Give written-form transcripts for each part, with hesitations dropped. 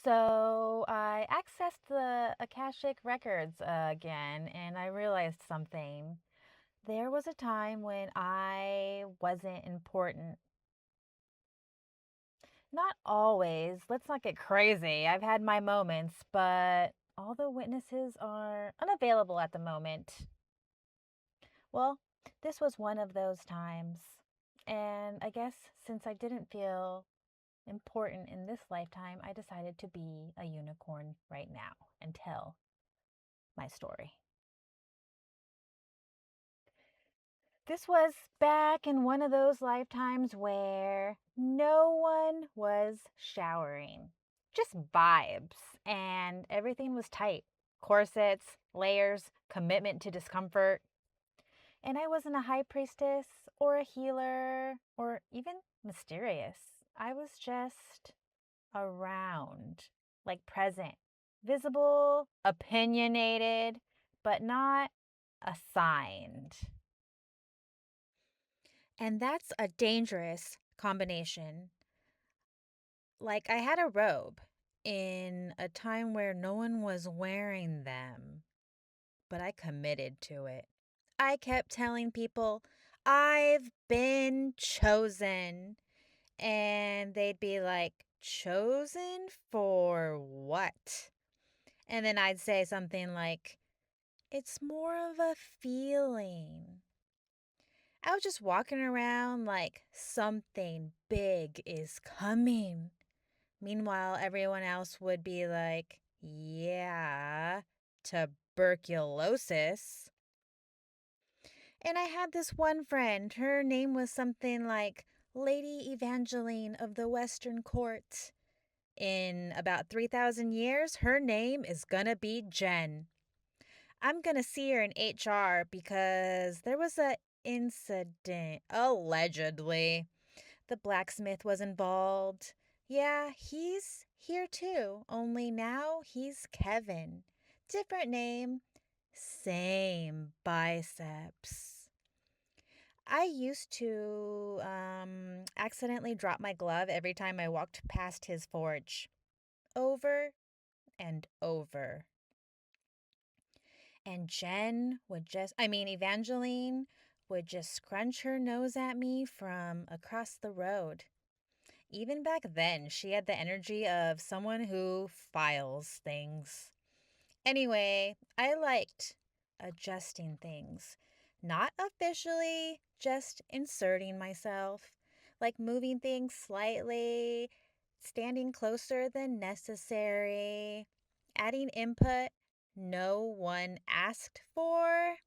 So I accessed the Akashic records again, and I realized something. There was a time when I wasn't important. Not always. Let's not get crazy. I've had my moments, but all the witnesses are unavailable at the moment. Well, this was one of those times. And I guess since I didn't feel important in this lifetime, I decided to be a unicorn right now and tell my story. This was back in one of those lifetimes where no one was showering, just vibes, and everything was tight. Corsets, layers, commitment to discomfort. And I wasn't a high priestess or a healer or even mysterious. I was just around, like present, visible, opinionated, but not assigned. And that's a dangerous combination. Like, I had a robe in a time where no one was wearing them, but I committed to it. I kept telling people, I've been chosen. And they'd be like, chosen for what? And then I'd say something like, it's more of a feeling. I was just walking around like something big is coming. Meanwhile, everyone else would be like, yeah, tuberculosis. And I had this one friend. Her name was something like Lady Evangeline of the Western Court. In about 3,000 years, her name is gonna be Jen. I'm gonna see her in HR because there was a incident, allegedly. The blacksmith was involved. Yeah, he's here too, only now he's Kevin. Different name, same biceps. I used to accidentally drop my glove every time I walked past his forge. Over and over. And Evangeline would just scrunch her nose at me from across the road. Even back then, she had the energy of someone who files things. Anyway, I liked adjusting things. Not officially, just inserting myself. Like moving things slightly, standing closer than necessary, adding input no one asked for,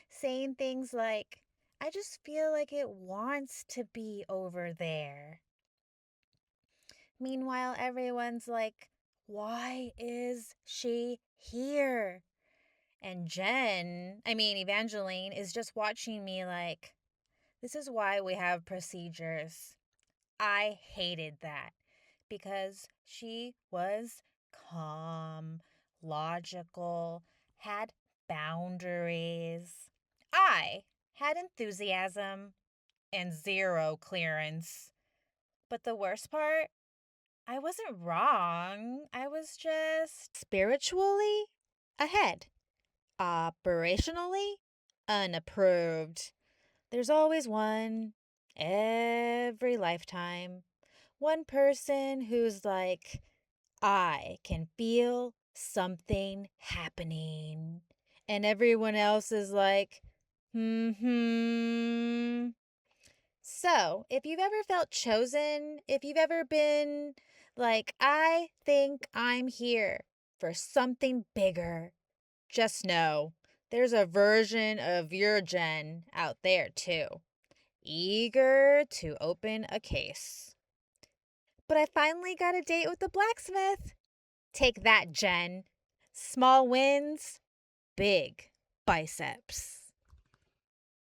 saying things like, I just feel like it wants to be over there. Meanwhile, everyone's like, why is she here? And Evangeline, is just watching me like, this is why we have procedures. I hated that because she was calm, logical, had boundaries. I had enthusiasm and zero clearance. But the worst part, I wasn't wrong. I was just spiritually ahead. Operationally unapproved. There's always one, every lifetime. One person who's like, I can feel something happening. And everyone else is like, hmm. So, if you've ever felt chosen, if you've ever been like, I think I'm here for something bigger, just know there's a version of your Jen out there too, eager to open a case. But I finally got a date with the blacksmith. Take that, Jen. Small wins, big biceps.